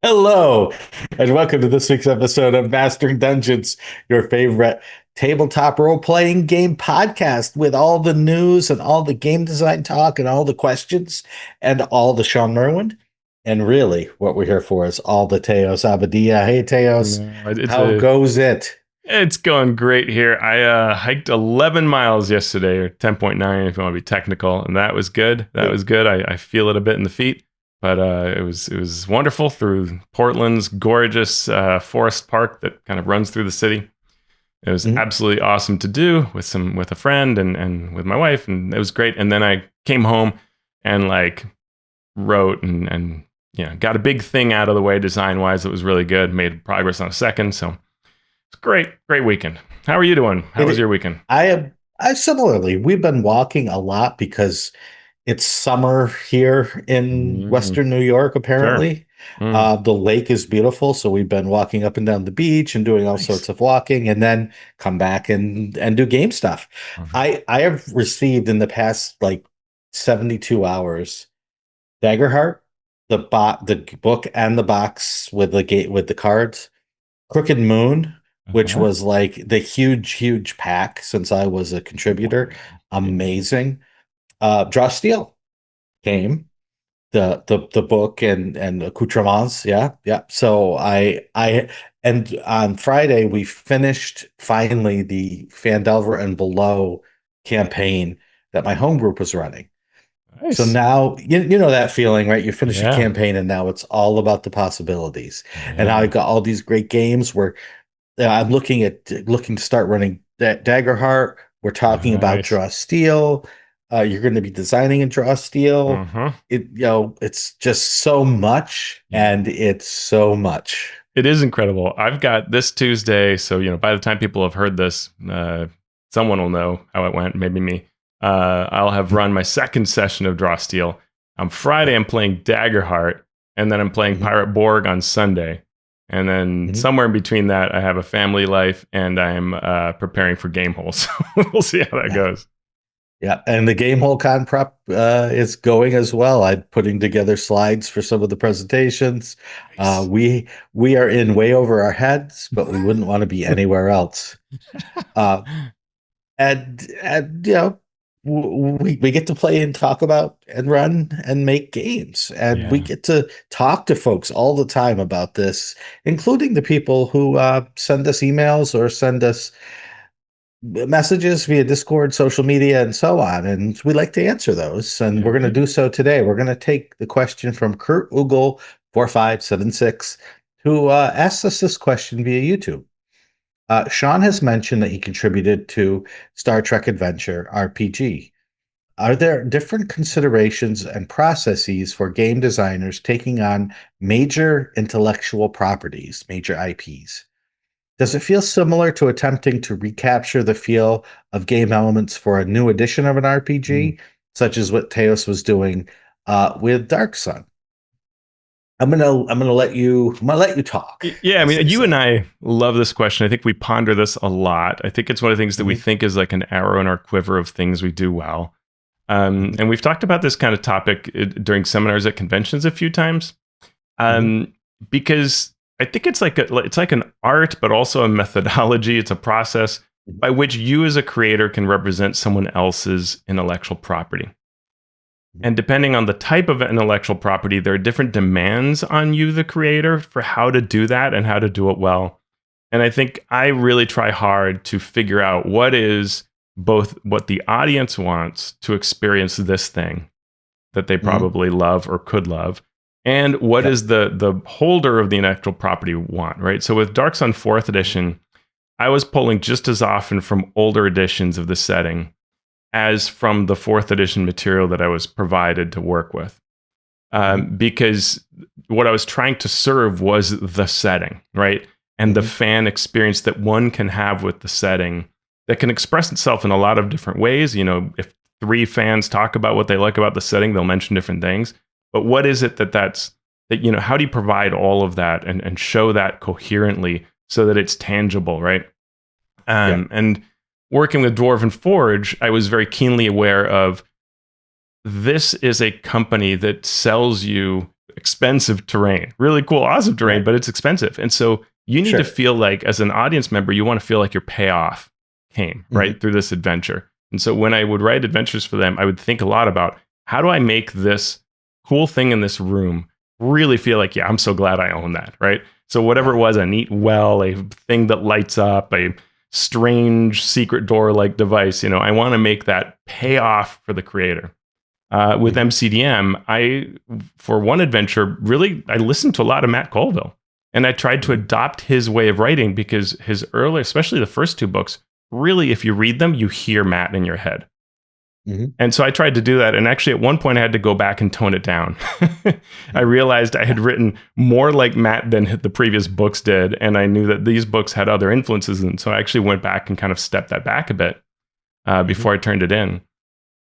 Hello, and welcome to this week's episode of Mastering Dungeons, your favorite tabletop role-playing game podcast with all the news and all the game design talk and all the questions and all the Shawn Merwin. And really, what we're here for is all the Teos Abadia. Hey, Teos, No, how goes it? it's going great here. I hiked 11 miles yesterday, or 10.9 if you want to be technical, and that was good. That was good. I feel it a bit in the feet, but it was wonderful through Portland's gorgeous forest park that kind of runs through the city. It was Mhm. absolutely awesome to do with a friend and with my wife, and it was great. And then I came home and wrote and got a big thing out of the way design wise. It was really good. Made progress on a second, so. Great weekend. How are you doing? How was It, your weekend? I similarly, we've been walking a lot because it's summer here in Mm, Western New York, sure. apparently. Mm, The lake is beautiful, so we've been walking up and down the beach and doing all nice. sorts of walking, and then come back and do game stuff. Mhm. I have received in the past like 72 hours Daggerheart, the book and the box with the gate with the cards. Crooked Moon, which Uh-huh. was like the huge pack since I was a contributor. Wonderful. Yeah. Amazing. Draw Steel came, the book and accoutrements. Yeah, yeah. So I and on Friday we finished finally the Fandelver and Below campaign that my home group was running. So Nice. now you know that feeling, right? You finish a Yeah. campaign and now it's all about the possibilities. And now I've Yeah. got all these great games where I'm looking to start running Daggerheart. We're talking about Nice. Draw Steel. You're going to be designing in Draw Steel. Uh-huh. It's just so much, Yeah. and it's so much. It is incredible. I've got this Tuesday, so by the time people have heard this, someone will know how it went. Maybe me. I'll have run my second session of Draw Steel. On Friday, I'm playing Daggerheart, and then I'm playing Mhm, Pirate Borg on Sunday. And then mhm. somewhere in between that, I have a family life, and I'm preparing for Game Hole. So we'll see how that Yeah, goes. yeah, and the game whole con prep is going as well. I'm putting together slides for some of the presentations. Nice. We are in way over our heads, but we wouldn't want to be anywhere else. Uh, and we get to play and talk about and run and make games, and we Yeah. get to talk to folks all the time about this, including the people who send us emails or send us messages via Discord, social media, and so on, and we like to answer those, and we're Yeah. going to Yeah. do so today. We're going to take the question from Kurt Ugel 4576, who asked us this question via YouTube. Shawn has mentioned that he contributed to Star Trek Adventure RPG. Are there different considerations and processes for game designers taking on major intellectual properties, major IPs? Does it feel similar to attempting to recapture the feel of game elements for a new edition of an Mm. RPG, such as what Teos was doing with Dark Sun? I'm gonna let you talk, Yeah, I as mean, they you say. and I love this question. I think we ponder this a lot. I think it's one of the things that we Mhm, think is like an arrow in our quiver of things we do well. mhm, And we've talked about this kind of topic during seminars at conventions a few times, mhm, um, because I think it's like an art, but also a methodology. It's a process mhm, by which you as a creator can represent someone else's intellectual property. mhm. And depending on the type of intellectual property, there are different demands on you, the creator, for how to do that and how to do it well. And I think I really try hard to figure out what is both what the audience wants to experience this thing that they Mhm. probably love or could love, and what Yep. is the holder of the intellectual property want, right? So with Dark Sun 4th edition, I was pulling just as often from older editions of the setting as from the 4th edition material that I was provided to work with. Mhm, Because what I was trying to serve was the setting, right? And the mhm, fan experience that one can have with the setting that can express itself in a lot of different ways. If three fans talk about what they like about the setting, they'll mention different things. But what is it how do you provide all of that and show that coherently so that it's tangible, right? yep. And working with Dwarven Forge, I was very keenly aware of this is a company that sells you expensive terrain, really cool, awesome terrain, Right. but it's expensive. And so you need Sure. to feel like, as an audience member, you want to feel like your payoff came right through this adventure. And so when I would write adventures for them, I would think a lot about, how do I make this cool thing in this room really feel like, yeah, I'm so glad I own that, right? So whatever it was, a neat well, a thing that lights up, a strange secret door like device, I want to make that pay off for the creator. With MCDM, for one adventure, really, I listened to a lot of Matt Colville, and I tried to adopt his way of writing, because his early, especially the first two books, really, if you read them, you hear Matt in your head. And so I tried to do that. And actually, at one point, I had to go back and tone it down. I realized I had written more like Matt than the previous books did. And I knew that these books had other influences. And so I actually went back and kind of stepped that back a bit before I turned it in.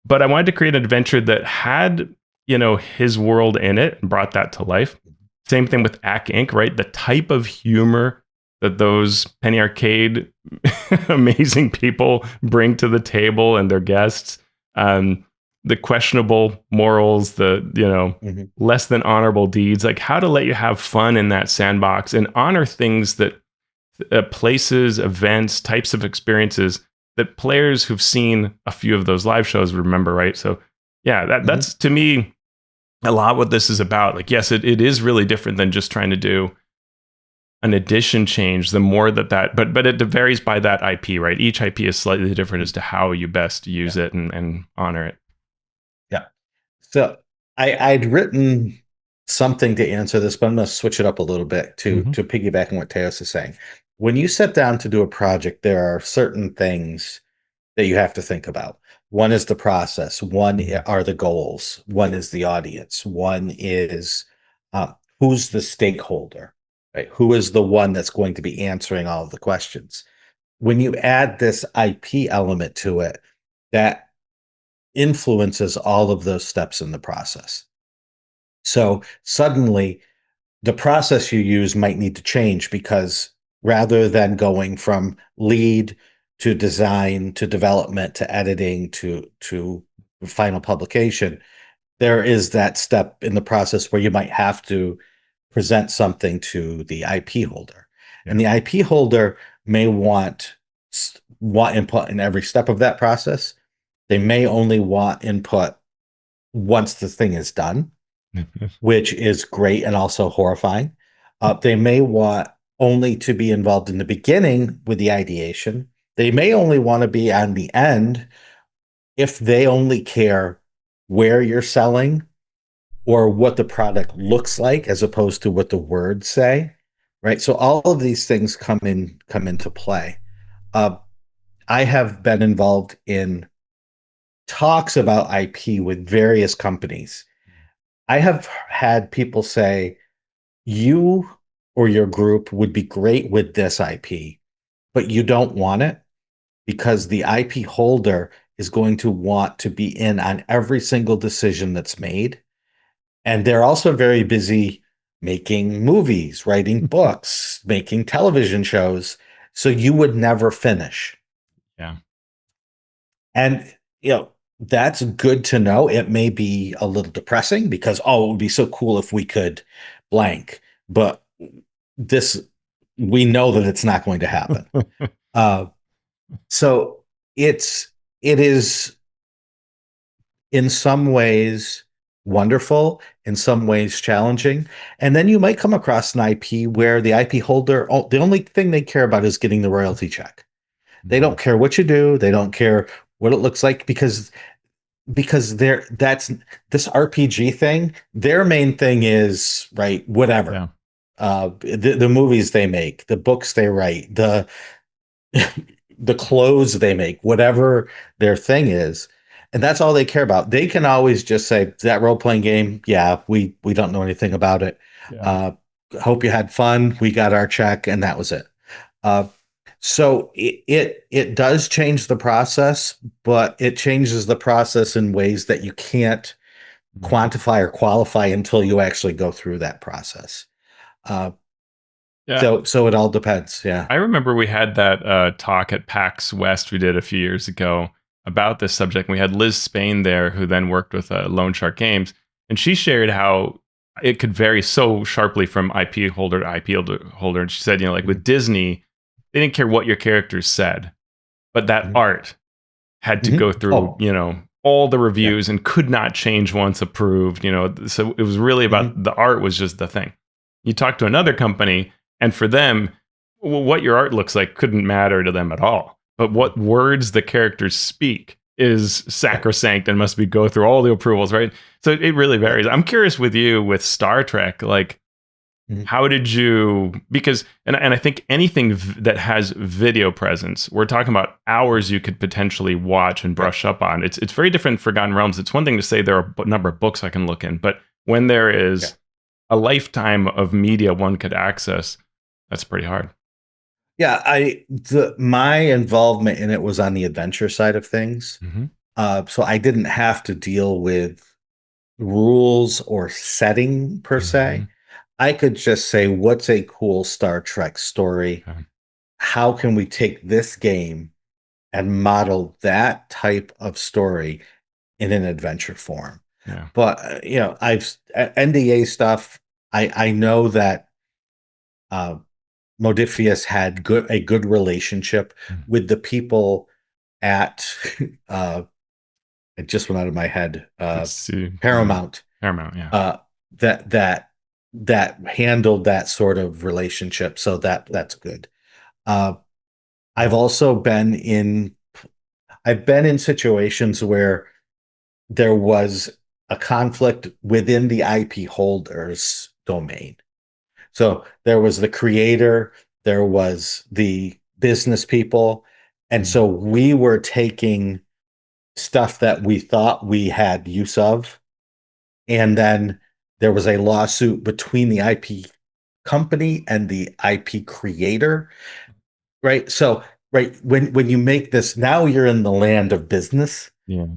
But I wanted to create an adventure that had, his world in it and brought that to life. Same thing with Acq Inc, right? The type of humor that those Penny Arcade amazing people bring to the table and their guests. The questionable morals, the less than honorable deeds, like how to let you have fun in that sandbox and honor things that places, events, types of experiences that players who've seen a few of those live shows remember, right? So yeah, that's to me a lot what this is about. Like, yes, it is really different than just trying to do an edition change. The more but it varies by that IP, right? Each IP is slightly different as to how you best use it and honor it. Yeah. So I'd written something to answer this, but I'm going to switch it up a little bit to piggyback on what Teos is saying. When you sit down to do a project, there are certain things that you have to think about. One is the process. One are the goals. One is the audience. One is who's the stakeholder, right? Who is the one that's going to be answering all of the questions? When you add this IP element to it, that influences all of those steps in the process. So suddenly the process you use might need to change, because rather than going from lead to design to development to editing to final publication, there is that step in the process where you might have to present something to the IP holder. And the IP holder may want input in every step of that process. They may only want input once the thing is done, which is great and also horrifying. They may want only to be involved in the beginning with the ideation. They may only want to be on the end if they only care where you're selling or what the product looks like, as opposed to what the words say, right? So all of these things come into play. I have been involved in talks about IP with various companies. I have had people say, you or your group would be great with this IP, but you don't want it because the IP holder is going to want to be in on every single decision that's made. And they're also very busy making movies, writing books, making television shows. So you would never finish. Yeah. And, that's good to know. It may be a little depressing because, it would be so cool if we could blank. But we know that it's not going to happen. So it is in some ways wonderful, in some ways challenging. And then you might come across an IP where the IP holder, the only thing they care about is getting the royalty check. They don't care what you do. They don't care what it looks like, because that's this RPG thing. Their main thing is, right, whatever. Yeah. The movies they make, the books they write, the clothes they make, whatever their thing is. And that's all they care about. They can always just say, that role-playing game, yeah, we don't know anything about it. Yeah. Hope you had fun. We got our check, and that was it. So it does change the process, but it changes the process in ways that you can't quantify or qualify until you actually go through that process. Yeah. So it all depends. Yeah. I remember we had that talk at PAX West we did a few years ago about this subject. We had Liz Spain there, who then worked with Lone Shark Games, and she shared how it could vary so sharply from IP holder to IP holder. And she said, like with Disney, they didn't care what your characters said, but that Mhm. art had to go Mhm. through, Oh, all the yeah. reviews and could not change once approved, So it was really Mhm. about the art was just the thing. You talk to another company, and for them, what your art looks like couldn't matter to them at all. But what words the characters speak is Yeah. sacrosanct and must be go through all the approvals, right? So it really Right. varies. I'm curious with you with Star Trek, like Mhm. how did you, because and I think anything that has video presence, we're talking about hours you could potentially watch and Right. brush up on. It's very different. Forgotten Realms, it's one thing to say there are a number of books I can look in, but when there Yeah. is a lifetime of media one could access, that's pretty hard. Yeah. My involvement in it was on the adventure side of things. Mm-hmm. So I didn't have to deal with rules or setting per Mm-hmm. se. I could just say, what's a cool Star Trek story? Okay. How can we take this game and model that type of story in an adventure form? Yeah. But I've NDA stuff. I know that uh, Modiphius had a good relationship Mm. with the people at uh, it just went out of my head. Let's see. Paramount Paramount. Yeah. uh, that handled that sort of relationship, so that's good. Uh, I've also I've been in situations where there was a conflict within the IP holder's domain. So there was the creator, there was the business people, and Mm. so we were taking stuff that we thought we had use of, and then there was a lawsuit between the IP company and the IP creator, right? So, right, when you make this, now you're in the land of business, Yeah.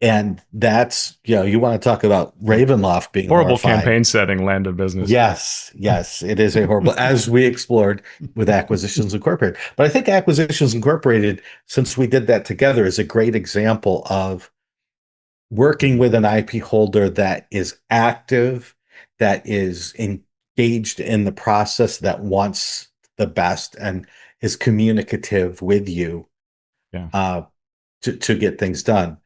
and that's, you want to talk about Yeah. Ravenloft being Horrible horrified. campaign setting, land of business. Yes, yes, it is a horrible, as we explored with Acquisitions Incorporated. But I think Acquisitions Incorporated, since we did that together, is a great example of working with an IP holder that is active, that is engaged in the process, that wants the best, and is communicative with you Yeah. uh, to get things done.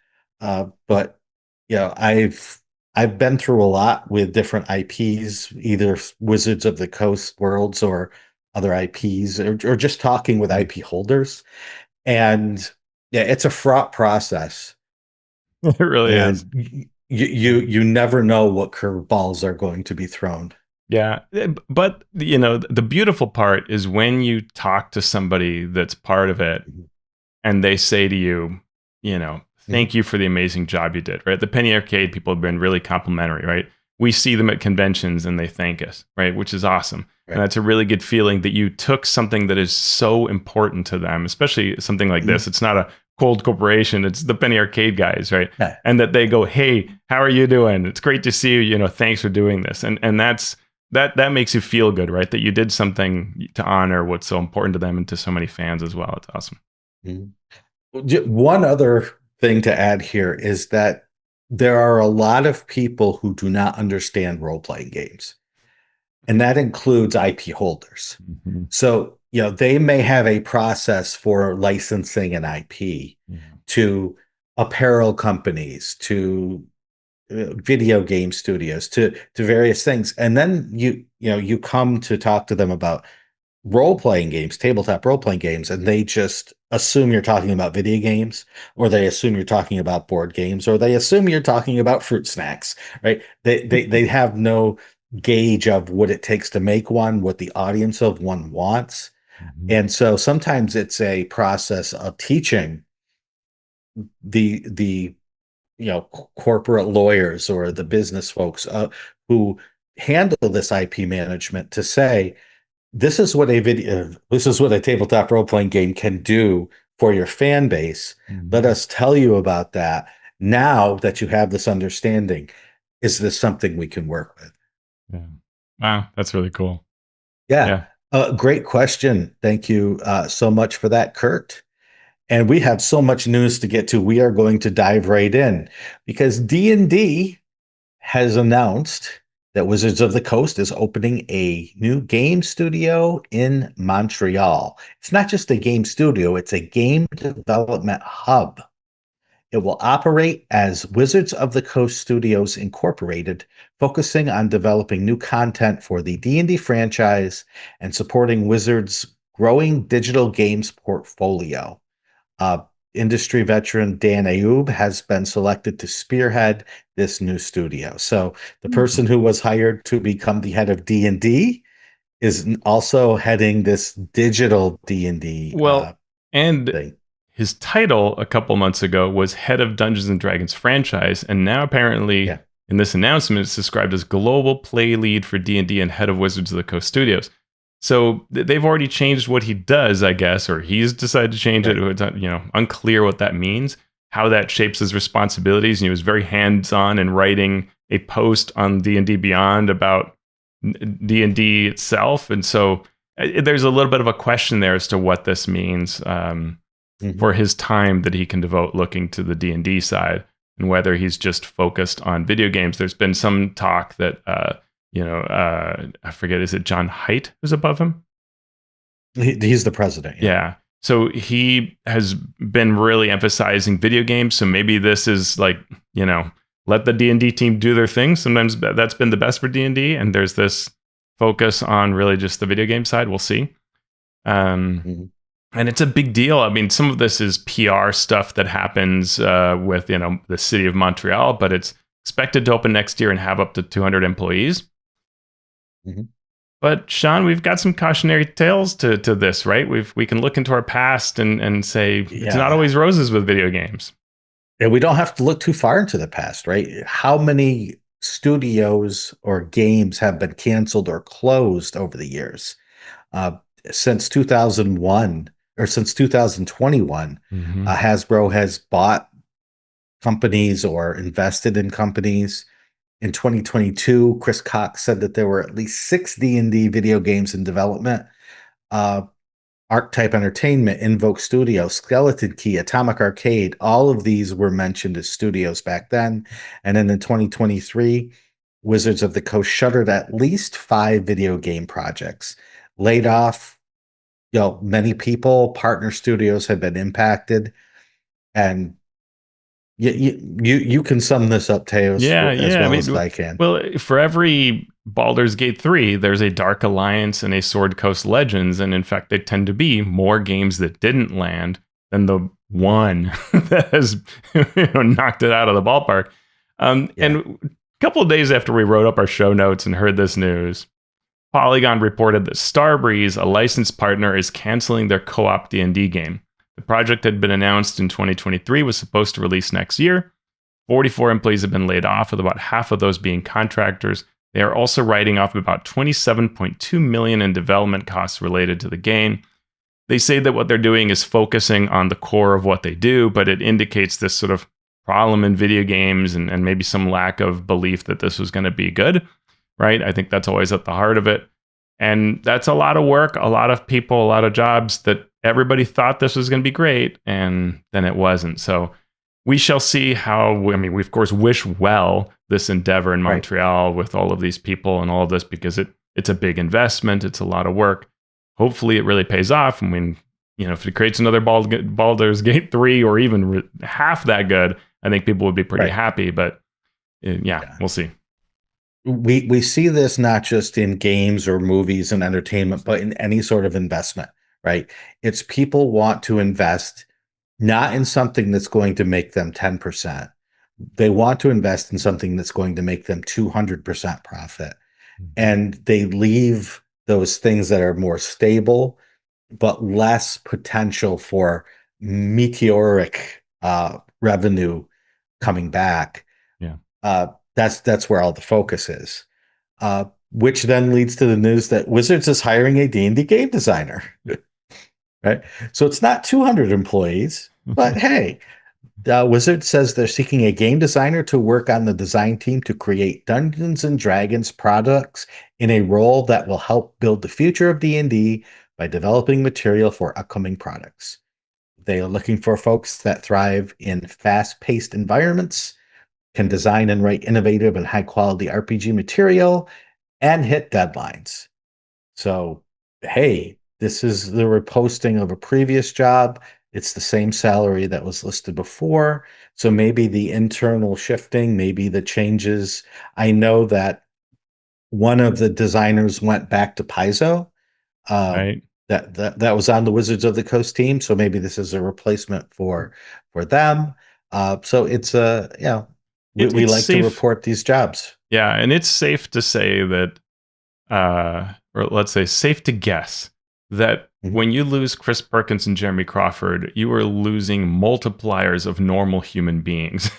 But I've been through a lot with different IPs, either Wizards of the Coast worlds or other IPs, or just talking with Mm. IP holders. And yeah, it's a fraught process, It really is. and you never know what curveballs are going to be thrown. Yeah, but the beautiful part is when you talk to somebody that's part of it Mhm. and they say to you, Mhm. thank you for the amazing job you did, right? The Penny Arcade people have been really complimentary, right? We see them at conventions and they thank us, right? Which is awesome. And Right. that's a really good feeling that you took something that is so important to them, especially something like this. Mhm. It's not a cold corporation, it's the Penny Arcade guys, right? Yeah. And that they go, hey, how are you doing? It's great to see you. Thanks for doing this. And that makes you feel good, right? That you did something to honor what's so important to them and to so many fans as well. It's awesome. Mhm. One other thing to add here is that there are a lot of people who do not understand role playing games, and that includes IP holders. Mhm. So, they may have a process for licensing an IP Yeah. to apparel companies, to video game studios, to various things. And then you come to talk to them about role playing games, tabletop role playing games, and they just assume you're talking about video games, or they assume you're talking about board games, or they assume you're talking about fruit snacks, right? They have no gauge of what it takes to make one, what the audience of one wants. Mhm. And so sometimes it's a process of teaching the corporate lawyers or the business folks who handle this IP management to say, this is what a tabletop role playing game can do for your fan base. Let Mhm. us tell you about that. Now that you have this understanding, is this something we can work with? Yeah. Wow, that's really cool. Yeah, Yeah. great question. Thank you so much for that, Kurt. And we have so much news to get to. We are going to dive right in because D&D has announced that Wizards of the Coast is opening a new game studio in Montreal. It's not just a game studio, it's a game development hub. It will operate as Wizards of the Coast Studios Incorporated, focusing on developing new content for the D&D franchise and supporting Wizards' growing digital games portfolio. Uh, Industry veteran Dan Ayoub has been selected to spearhead this new studio. So the person who was hired to become the head of D&D is also heading this digital D&D Well, and thing. his title a couple months ago was head of Dungeons and Dragons franchise, and now apparently Yeah. in this announcement it's described as global play lead for D&D and head of Wizards of the Coast Studios. So they've already changed what he does, I guess, or he's decided to change it. It's unclear what that means, how that shapes his responsibilities. And he was very hands-on in writing a post on D&D Beyond about D&D itself, and so there's a little bit of a question there as to what this means for his time that he can devote looking to the D&D side, and whether he's just focused on video games. There's been some talk that I forget, is it John Haidt who's above him? He's the president. Yeah. So he has been really emphasizing video games. So maybe this is like, let the D&D team do their thing. Sometimes that's been the best for D&D, and there's this focus on really just the video game side. We'll see. And it's a big deal. I mean, some of this is PR stuff that happens with, the city of Montreal, but it's expected to open next year and have up to 200 employees. But Shawn, we've got some cautionary tales to this, right? We can look into our past and say it's not always roses with video games. And we don't have to look too far into the past, right? How many studios or games have been canceled or closed over the years? Since 2001 or since 2021, Hasbro has bought companies or invested in companies. In 2022, Chris Cox said that there were at least 6 D&D video games in development. Archetype Entertainment, Invoke Studio, Skeleton Key, Atomic Arcade, all of these were mentioned as studios back then. And then in 2023, Wizards of the Coast shuttered at least 5 video game projects, laid off many people. Partner studios have been impacted. And you can sum this up, Teos, as well as I can. Well, for every Baldur's Gate 3, there's a Dark Alliance and a Sword Coast Legends, and in fact, they tend to be more games that didn't land than the one that has knocked it out of the ballpark. And a couple of days after we wrote up our show notes and heard this news, Polygon reported that Starbreeze, a licensed partner, is canceling their co-op D&D game. The project had been announced in 2023, was supposed to release next year. 44 employees have been laid off, with about half of those being contractors. They are also writing off about $27.2 million in development costs related to the game. They say that what they're doing is focusing on the core of what they do, but it indicates this sort of problem in video games and maybe some lack of belief that this was going to be good, right? I think that's always at the heart of it. And that's a lot of work, a lot of people, a lot of jobs that everybody thought this was going to be great, and then it wasn't. So we shall see how, we of course wish well this endeavor in Montreal with all of these people and all of this, because it's a big investment. It's a lot of work. Hopefully it really pays off. I mean, if it creates another Baldur's Gate 3 or even half that good, I think people would be pretty happy. But we'll see. We see this not just in games or movies and entertainment, but in any sort of investment, right? It's people want to invest not in something that's going to make them 10%. They want to invest in something that's going to make them 200% profit. And they leave those things that are more stable, but less potential for meteoric revenue coming back. That's where all the focus is, which then leads to the news that Wizards is hiring a D&D game designer, right? So it's not 200 employees, but hey, Wizards says they're seeking a game designer to work on the design team to create Dungeons and Dragons products in a role that will help build the future of D&D by developing material for upcoming products. They are looking for folks that thrive in fast-paced environments, can design and write innovative and high quality RPG material, and hit deadlines. So, hey, this is the reposting of a previous job. It's the same salary that was listed before. So maybe the internal shifting, maybe the changes. I know that one of the designers went back to Paizo. Um, Right. that was on the Wizards of the Coast team. So maybe this is a replacement for them. So it's we It's like to safe. report these jobs. Yeah, and it's safe to say that, or let's say safe to guess that Mhm. when you lose Chris Perkins and Jeremy Crawford, you are losing multipliers of normal human beings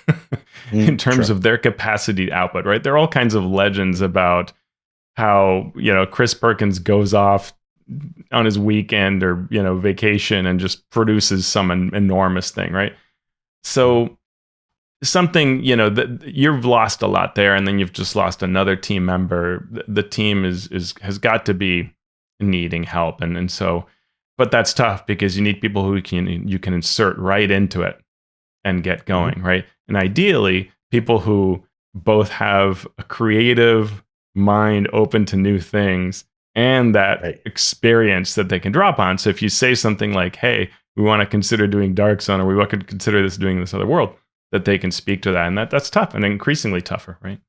in terms True. of their capacity to output, right? There are all kinds of legends about how, Chris Perkins goes off on his weekend or, vacation and just produces some enormous thing, right? So something, that you've lost a lot there, and then you've just lost another team member. The team has got to be needing help, and so, but that's tough because you need people who you can insert right into it and get Mhm. going, right? And ideally, people who both have a creative mind open to new things and that Right. experience that they can drop on. So if you say something like, "Hey, we want to consider doing Dark Sun, or we want to consider doing this other world," that they can speak to that, and that's tough and increasingly tougher, right?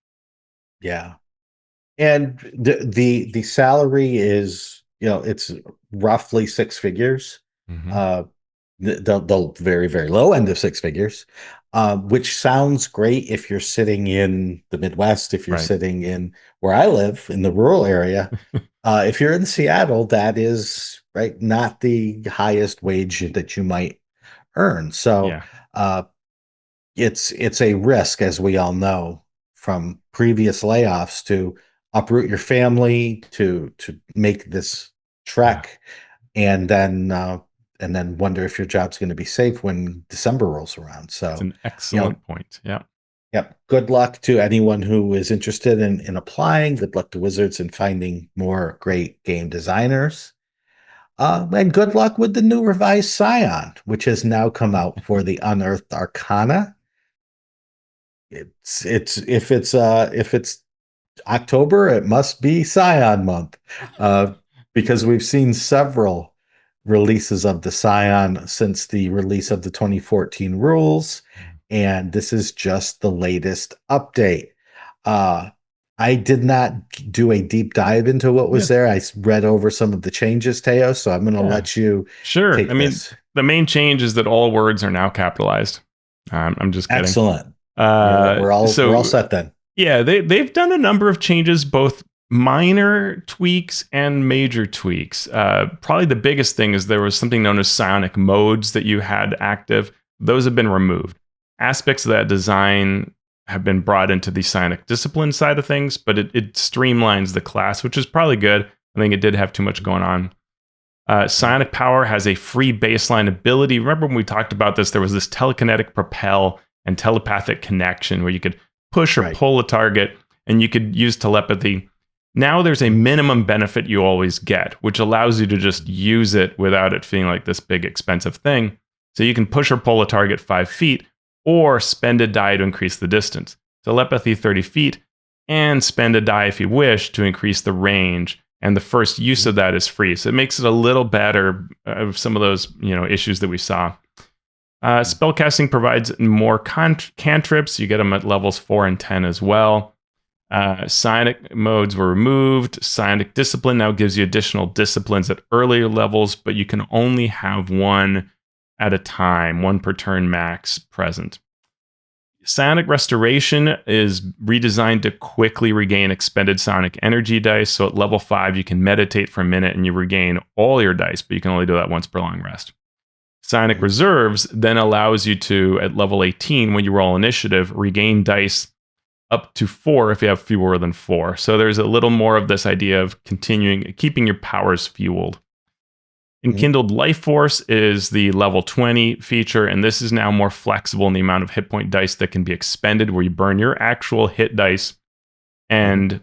Yeah. And the salary is, it's roughly six figures. Hmm. Uh, the very, very low end of six figures, which sounds great if you're sitting in the Midwest, if you're Right. sitting in where I live in the rural area. If you're in Seattle, that is right, not the highest wage that you might earn. So Yeah. uh, it's a risk, as we all know from previous layoffs, to uproot your family to make this Yeah. trek, and then wonder if your job's going to be safe when December rolls around. It's So, an you know, excellent point. Yeah. yep. Good luck to anyone who is interested in applying. Good luck to Wizards in finding more great game designers. And good luck with the new revised Scion, which has now come out for the Unearthed Arcana. If it's October, it must be Scion month, uh, because we've seen several releases of the Scion since the release of the 2014 rules, and this is just the latest update. Uh, I did not do a deep dive into what Yeah. was there. I read over some of the changes, Teo, so I'm going to Yeah. let you Sure. I take mean, this. the main change is that all words are now capitalized. I'm just kidding. Excellent. We're all So set then. yeah, they've done a number of changes, both minor tweaks and major tweaks. Probably the biggest thing is there was something known as psionic modes that you had active. Those have been removed. Aspects of that design have been brought into the psionic discipline side of things, but it streamlines the class, which is probably good. I think it did have too much going on. Psionic Power has a free baseline ability. Remember when we talked about this? There was this telekinetic propel and telepathic connection where you could push or Right. pull a target and you could use telepathy. Now there's a minimum benefit you always get, which allows you to just use it without it feeling like this big expensive thing. So you can push or pull a target 5 feet or spend a die to increase the distance. Telepathy 30 feet and spend a die if you wish to increase the range, and the first use of that is free. So it makes it a little better of some of those issues that we saw. Spellcasting provides more cantrips. You get them at levels 4 and 10 as well. Psionic modes were removed. Psionic discipline now gives you additional disciplines at earlier levels, but you can only have one at a time, one per turn max present. Psionic Restoration is redesigned to quickly regain expended psionic energy dice. So at level 5, you can meditate for a minute and you regain all your dice, but you can only do that once per long rest. Psionic Reserves then allows you to, at level 18, when you roll initiative, regain dice up to 4 if you have fewer than 4. So there's a little more of this idea of keeping your powers fueled. Enkindled Life Force is the level 20 feature, and this is now more flexible in the amount of hit point dice that can be expended, where you burn your actual hit dice and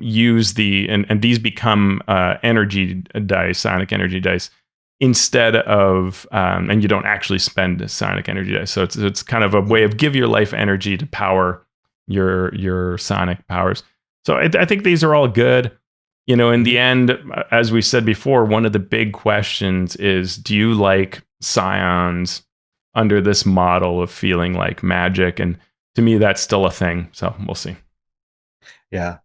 use and these become energy dice, sonic energy dice. instead of and you don't actually spend sonic energy dice. So it's kind of a way of give your life energy to power your sonic powers. So I think these are all good. You know, in the end, as we said before, one of the big questions is, do you like scions under this model of feeling like magic? And to me, that's still a thing. So we'll see. Yeah.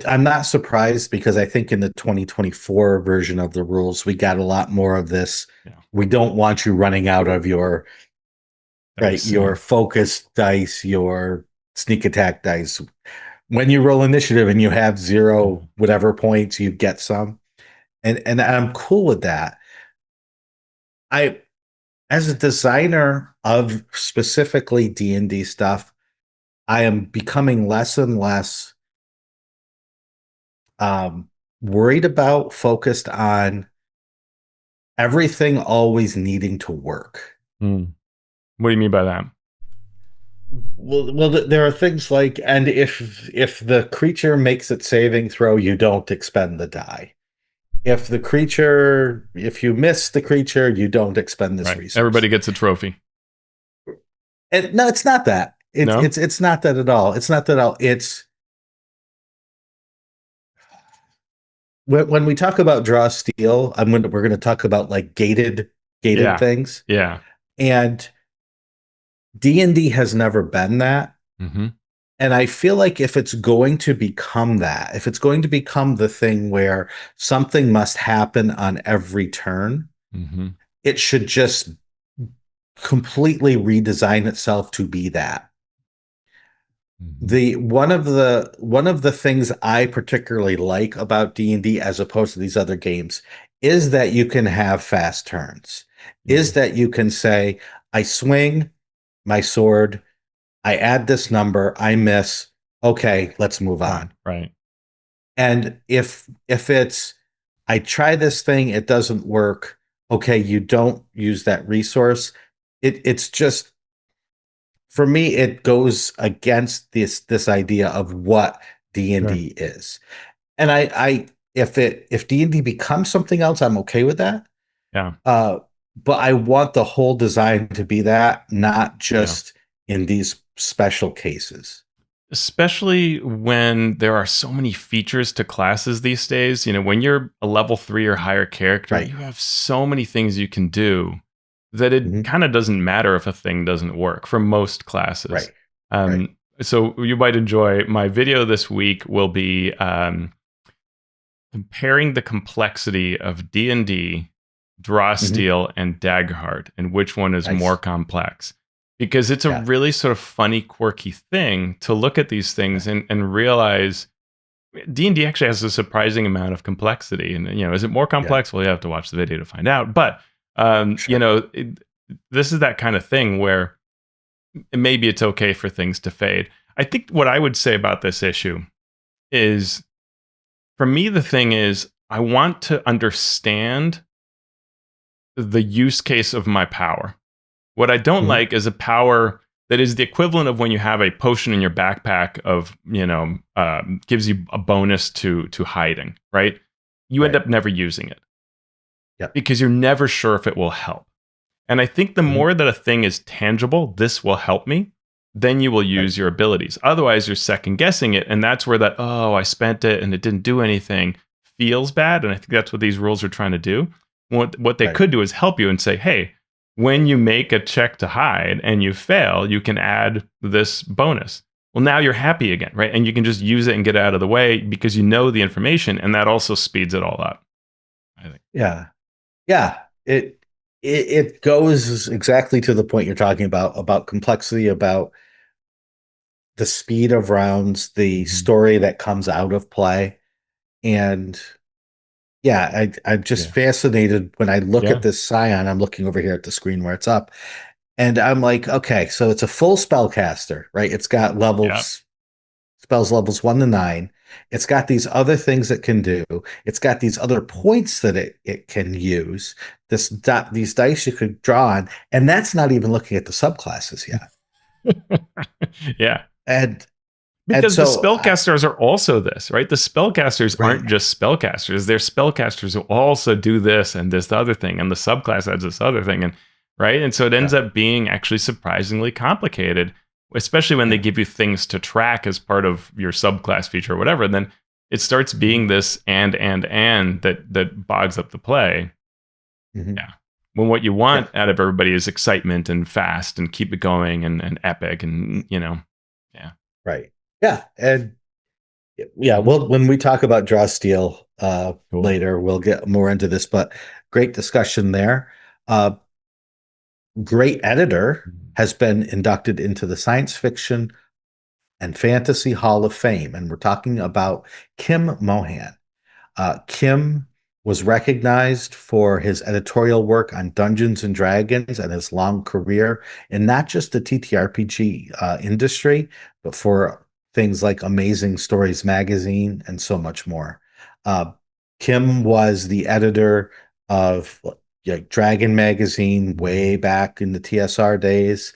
I'm not surprised because I think in the 2024 version of the rules, we got a lot more of this. Yeah. We don't want you running out of your your focus dice, your sneak attack dice. When you roll initiative and you have zero whatever points, you get some. And I'm cool with that. As a designer of specifically D&D stuff, I am becoming less and less worried about, focused on everything always needing to work. What do you mean by that? Well, there are things like, and if the creature makes its saving throw, you don't expend the die. If you miss the creature, you don't expend this resource. Everybody gets a trophy. No, it's not that. It's not that at all. It's not that at all. It's when we talk about draw steal, we're going to talk about like gated things. Yeah. And D&D has never been that. And I feel like if it's going to become that, if it's going to become the thing where something must happen on every turn, it should just completely redesign itself to be that. One of the things I particularly like about D&D as opposed to these other games is that you can have fast turns. Is that you can say, I swing my sword, I add this number, I miss, okay, let's move on. Right. And if it's, I try this thing, it doesn't work, okay, you don't use that resource. It's just, for me, it goes against this idea of what D&D is. And if D&D becomes something else, I'm okay with that. Yeah. But I want the whole design to be that, not just in these special cases. Especially when there are so many features to classes these days. You know, when you're a level 3 or higher character, you have so many things you can do that it kind of doesn't matter if a thing doesn't work for most classes. So you might enjoy my video this week will be comparing the complexity of D&D, Draw Steel, and Daggerheart, and which one is more complex. Because it's a really sort of funny, quirky thing to look at these things and realize D&D actually has a surprising amount of complexity. And, you know, is it more complex? Well, you have to watch the video to find out. But, you know, this is that kind of thing where maybe it's okay for things to fade. I think what I would say about this issue is, for me, the thing is, I want to understand the use case of my power. What I don't like is a power that is the equivalent of when you have a potion in your backpack of, you know, gives you a bonus to hiding, right? You end up never using it because you're never sure if it will help. And I think the more that a thing is tangible, this will help me, then you will use your abilities. Otherwise, you're second guessing it. And that's where that, oh, I spent it and it didn't do anything, feels bad. And I think that's what these rules are trying to do. What they could do is help you and say, hey, when you make a check to hide and you fail, you can add this bonus. Well, now you're happy again, right? And you can just use it and get out of the way because you know the information, and that also speeds it all up, I think. Yeah. It goes exactly to the point you're talking about complexity, about the speed of rounds, the story that comes out of play. And I'm just fascinated when I look at this Scion. I'm looking over here at the screen where it's up, and I'm like, okay, so it's a full spellcaster, right? It's got levels, spells levels 1 to 9. It's got these other things it can do. It's got these other points that it can use. These dice you could draw on, and that's not even looking at the subclasses yet. Yeah. And And Because the so spellcasters are also this, right? The spellcasters right. aren't just spellcasters. They're spellcasters who also do this and this other thing, and the subclass adds this other thing, and right? And so it ends Yeah. up being actually surprisingly complicated, especially when they Yeah. give you things to track as part of your subclass feature or whatever. And then it starts Mhm. being this and that bogs up the play. Mhm. Yeah. When what you Yeah. want out of everybody is excitement and fast and keep it going and epic and yeah. Right. Yeah. And yeah, well, when we talk about draw steel Cool. later, we'll get more into this, but great discussion there. Uh, Great editor has been inducted into the Science Fiction and Fantasy Hall of Fame, and we're talking about Kim Mohan. Kim was recognized for his editorial work on Dungeons and Dragons and his long career in not just the TTRPG industry, but for things like Amazing Stories magazine and so much more. Uh, Kim was the editor of like Dragon magazine way back in the TSR days,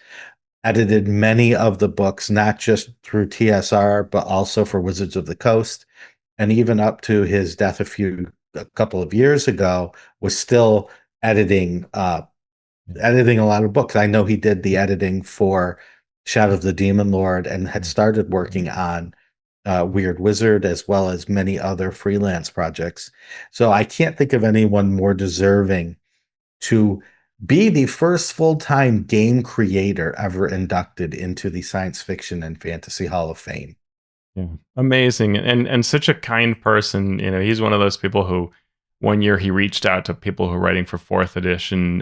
edited many of the books, not just through TSR, but also for Wizards of the Coast, and even up to his death a couple of years ago, was still editing editing a lot of books. I know he did the editing for Shadow of the Demon Lord and had started working on Weird Wizard as well as many other freelance projects. So I can't think of anyone more deserving to be the first full-time game creator ever inducted into the Science Fiction and Fantasy Hall of Fame. Yeah. Amazing. And such a kind person. He's one of those people who one year he reached out to people who are writing for fourth edition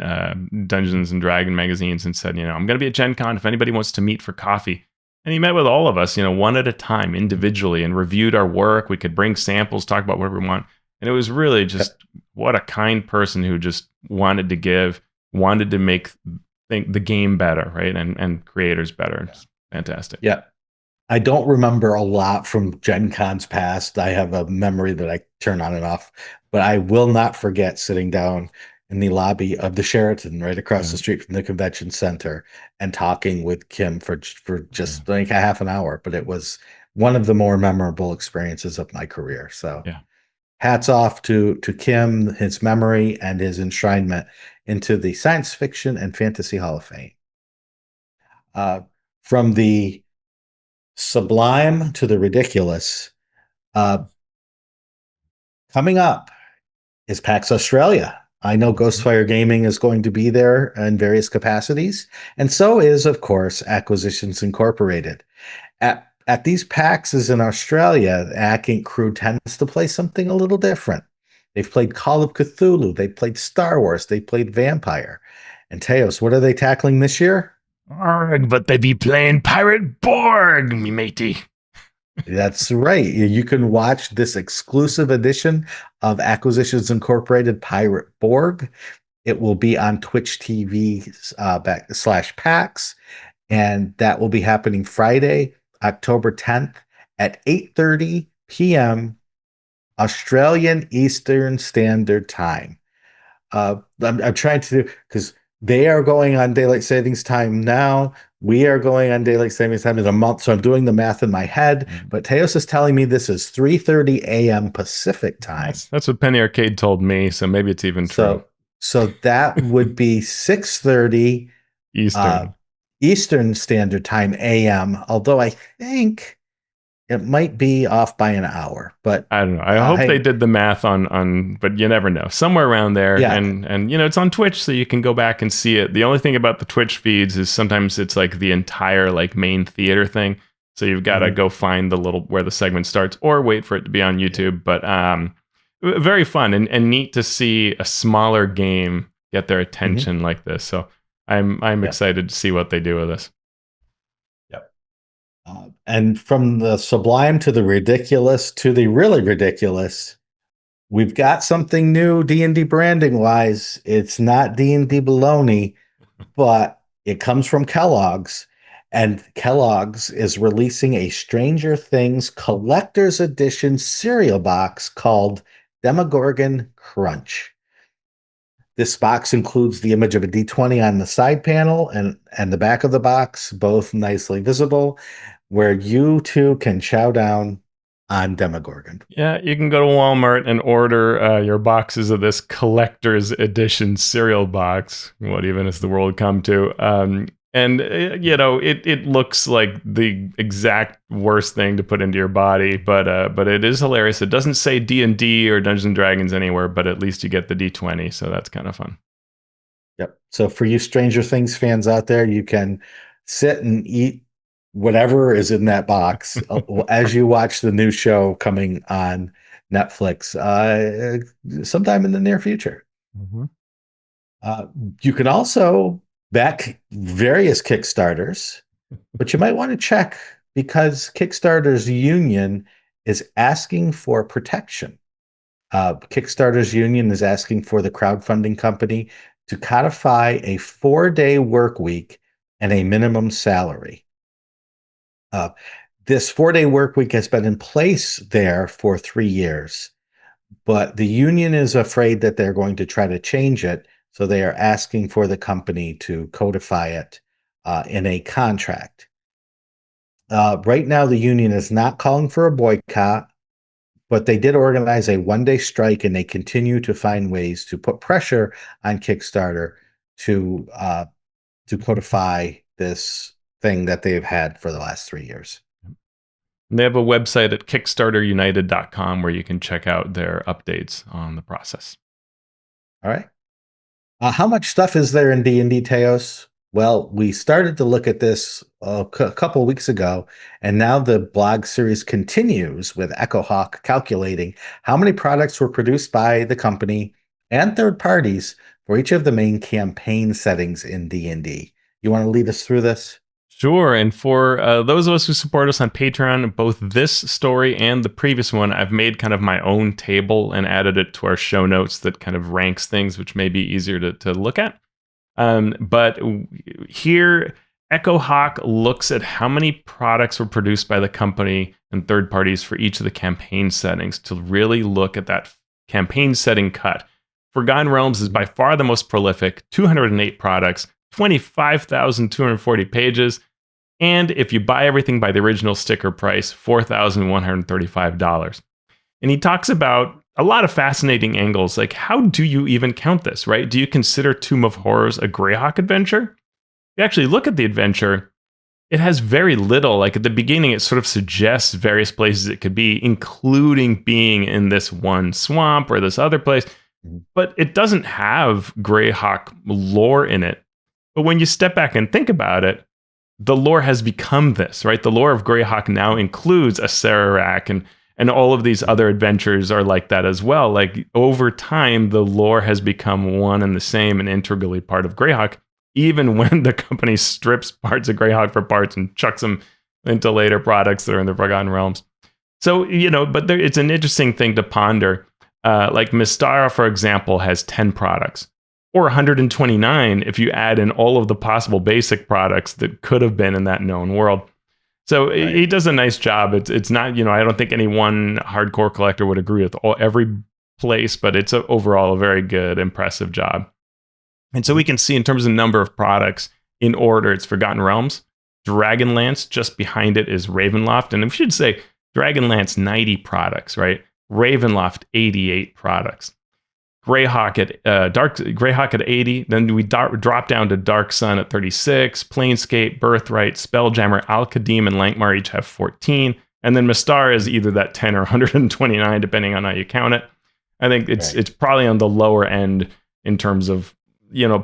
Dungeons and Dragon magazines and said, I'm going to be at Gen Con if anybody wants to meet for coffee. And he met with all of us, one at a time individually and reviewed our work. We could bring samples, talk about whatever we want. And it was really just what a kind person who just wanted to give, wanted to make the game better, right? And creators better. It's fantastic. Yeah. I don't remember a lot from Gen Con's past. I have a memory that I turn on and off, but I will not forget sitting down in the lobby of the Sheraton right across Yeah. the street from the convention center and talking with Kim for Yeah. just like a half an hour. But it was one of the more memorable experiences of my career. So Yeah. hats off to Kim, his memory, and his enshrinement into the Science Fiction and Fantasy Hall of Fame. Uh, from the sublime to the ridiculous. Uh, Coming up is PAX Australia. I know Ghostfire Gaming is going to be there in various capacities, and so is, of course, Acquisitions Incorporated. At these PAXs in Australia, the Acq Inc crew tends to play something a little different. They've played Call of Cthulhu, they played Star Wars, they played Vampire. And Teos, what are they tackling this year? Arg, but they be playing Pirate Borg, me matey. That's right. You can watch this exclusive edition of Acquisitions Incorporated Pirate Borg. It will be on Twitch TV / PAX, and that will be happening Friday, October 10th at 8:30 p.m. Australian Eastern Standard Time. I'm trying to, because they are going on daylight savings time now. We are going on daylight savings time in a month, so I'm doing the math in my head. But Teos is telling me this is 3:30 a.m. Pacific time. That's what Penny Arcade told me, so maybe it's even true. So that would be 6:30 uh, Eastern. Eastern Standard Time a.m. Although I think it might be off by an hour, but I don't know. I hope they hey, did the math on, but you never know. Somewhere around there, yeah, and it's on Twitch, so you can go back and see it. The only thing about the Twitch feeds is sometimes it's like the entire like main theater thing, so you've got to mhm, go find the little where the segment starts, or wait for it to be on YouTube. But very fun and neat to see a smaller game get their mhm, attention like this. So I'm yeah. excited to see what they do with this. And from the sublime to the ridiculous to the really ridiculous, we've got something new D&D branding wise. It's not D&D baloney, but it comes from Kellogg's. And Kellogg's is releasing a Stranger Things collector's edition cereal box called Demogorgon Crunch. This box includes the image of a D20 on the side panel and the back of the box, both nicely visible, where you too can chow down on Demogorgon. Yeah, you can go to Walmart and order your boxes of this collector's edition cereal box. What even has the world come to? And it looks like the exact worst thing to put into your body, but it is hilarious. It doesn't say D&D or Dungeons and Dragons anywhere, but at least you get the D20, so that's kind of fun. Yep. So for you Stranger Things fans out there, you can sit and eat whatever is in that box as you watch the new show coming on Netflix sometime in the near future. Mm-hmm. You can also back various Kickstarters, but you might want to check because Kickstarter's union is asking for protection. Kickstarter's union is asking for the crowdfunding company to codify a 4-day work week and a minimum salary. This 4-day work week has been in place there for 3 years, but the union is afraid that they're going to try to change it. So they are asking for the company to codify it in a contract. Right now, the union is not calling for a boycott, but they did organize a 1-day strike, and they continue to find ways to put pressure on Kickstarter to codify this thing that they've had for the last 3 years. And they have a website at kickstarterunited.com where you can check out their updates on the process. All right. How much stuff is there in D&D, Teos? Well, we started to look at this a couple of weeks ago, and now the blog series continues with Echo Hawk calculating how many products were produced by the company and third parties for each of the main campaign settings in D&D. You want to lead us through this? Sure. And for those of us who support us on Patreon, both this story and the previous one, I've made kind of my own table and added it to our show notes that kind of ranks things, which may be easier to look at. But here, Echo Hawk looks at how many products were produced by the company and third parties for each of the campaign settings to really look at that campaign setting cut. Forgotten Realms is by far the most prolific, 208 products, 25,240 pages. And if you buy everything by the original sticker price, $4,135. And he talks about a lot of fascinating angles, like how do you even count this, right? Do you consider Tomb of Horrors a Greyhawk adventure? You actually look at the adventure, it has very little, like at the beginning, it sort of suggests various places it could be, including being in this one swamp or this other place, but it doesn't have Greyhawk lore in it. But when you step back and think about it, the lore has become this, right? The lore of Greyhawk now includes a Sararak and all of these other adventures are like that as well. Like over time, the lore has become one and the same and integrally part of Greyhawk, even when the company strips parts of Greyhawk for parts and chucks them into later products that are in the Forgotten Realms. So, but it's an interesting thing to ponder. Like Mystara, for example, has 10 products. Or 129 if you add in all of the possible basic products that could have been in that known world. So right. He does a nice job. It's not, I don't think any one hardcore collector would agree with every place, but it's overall a very good, impressive job. And so we can see in terms of number of products in order, it's Forgotten Realms, Dragonlance, just behind it is Ravenloft. And we should say Dragonlance, 90 products, right? Ravenloft, 88 products. Greyhawk at 80, then we drop down to Dark Sun at 36, Planescape, Birthright, Spelljammer, Al-Qadim, and Lankmar each have 14, and then Mystara is either that 10 or 129, depending on how you count it. I think it's probably on the lower end in terms of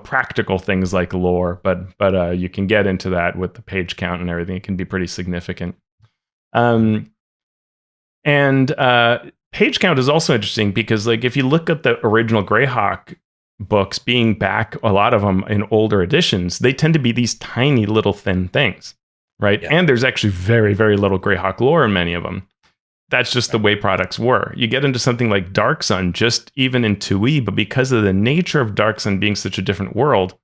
practical things like lore, but you can get into that with the page count and everything. It can be pretty significant. Page count is also interesting because, like, if you look at the original Greyhawk books being back, a lot of them in older editions, they tend to be these tiny little thin things, right? Yeah. And there's actually very, very little Greyhawk lore in many of them. That's just the way products were. You get into something like Dark Sun, just even in 2E, but because of the nature of Dark Sun being such a different world,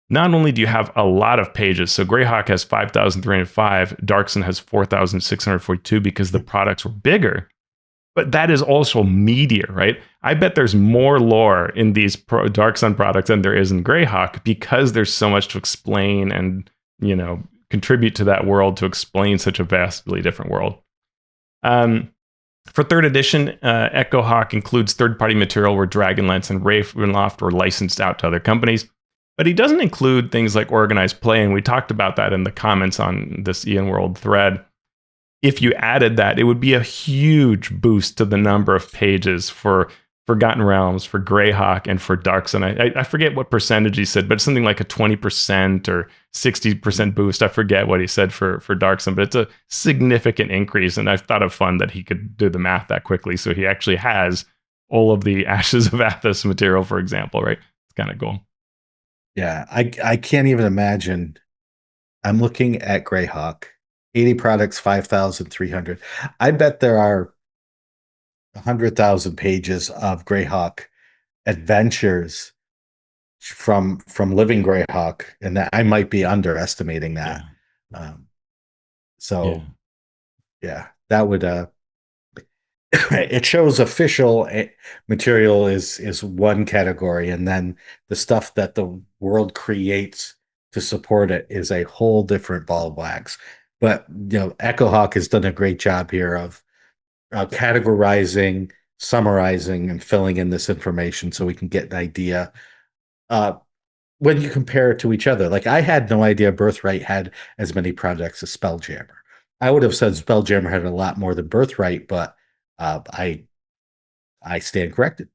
not only do you have a lot of pages, so Greyhawk has 5,305, Dark Sun has 4,642 because the products were bigger, but that is also meatier, right? I bet there's more lore in these Dark Sun products than there is in Greyhawk because there's so much to explain and, contribute to that world to explain such a vastly different world. For third edition, Acq Inc includes third-party material where Dragonlance and Ravenloft were licensed out to other companies, but he doesn't include things like organized play, and we talked about that in the comments on this Ian World thread. If you added that, it would be a huge boost to the number of pages for Forgotten Realms, for Greyhawk, and for Darksun. I forget what percentage he said, but it's something like a 20% or 60% boost. I forget what he said for Darksun, but it's a significant increase. And I thought it fun that he could do the math that quickly. So he actually has all of the Ashes of Athos material, for example, right? It's kind of cool. Yeah, I can't even imagine. I'm looking at Greyhawk, 80 products, 5,300. I bet there are 100,000 pages of Greyhawk adventures from living Greyhawk, and that I might be underestimating that. Yeah. So yeah, that would it shows official material is one category, and then the stuff that the world creates to support it is a whole different ball of wax. But Acq Inc has done a great job here of categorizing, summarizing, and filling in this information so we can get an idea when you compare it to each other. Like, I had no idea Birthright had as many projects as Spelljammer. I would have said Spelljammer had a lot more than Birthright, but I stand corrected.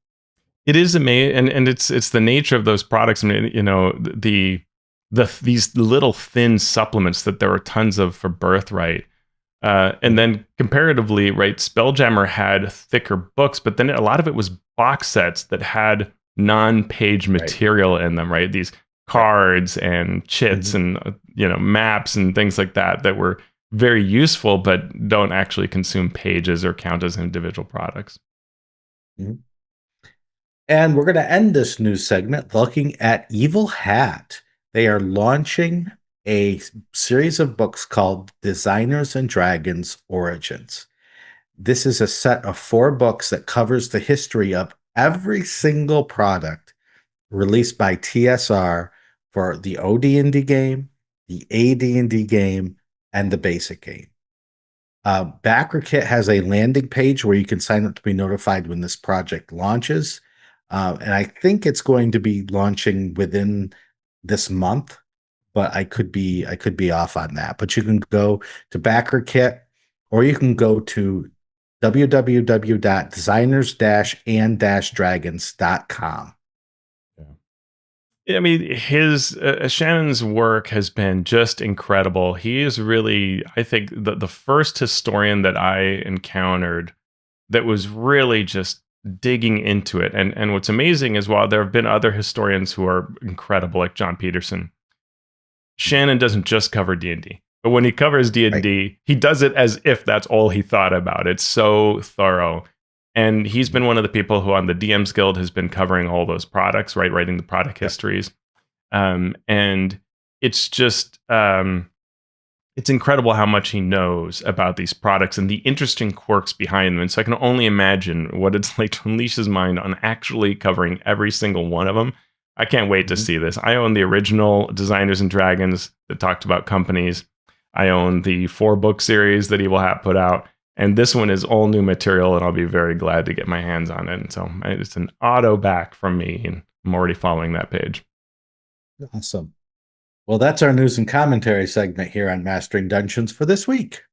It is amazing, and it's the nature of those products. I mean, these little thin supplements that there were tons of for Birthright. And then comparatively, right, Spelljammer had thicker books, but then a lot of it was box sets that had non-page material in them, right? These cards and chits and maps and things like that were very useful, but don't actually consume pages or count as individual products. And we're going to end this news segment looking at Evil Hat. They are launching a series of books called Designers and Dragons Origins. This is a set of 4 books that covers the history of every single product released by TSR for the OD&D game, the AD&D game, and the basic game. BackerKit has a landing page where you can sign up to be notified when this project launches. And I think it's going to be launching within this month, but I could be off on that. But you can go to BackerKit, or you can go to www.designers-and-dragons.com. I mean, his Shannon's work has been just incredible. He is really, I think, the first historian that I encountered that was really just digging into it. And what's amazing is, while there have been other historians who are incredible, like John Peterson, Shannon doesn't just cover D&D. But when he covers D&D, he does it as if that's all he thought about. It's so thorough. And he's been one of the people who on the DMs Guild has been covering all those products, right? Writing the product histories. And it's just, it's incredible how much he knows about these products and the interesting quirks behind them. And so I can only imagine what it's like to unleash his mind on actually covering every single one of them. I can't wait to see this. I own the original Designers and Dragons that talked about companies. I own the 4-book series that Evil Hat put out. And this one is all new material, and I'll be very glad to get my hands on it. And so it's an auto back from me, and I'm already following that page. Awesome. Well, that's our news and commentary segment here on Mastering Dungeons for this week.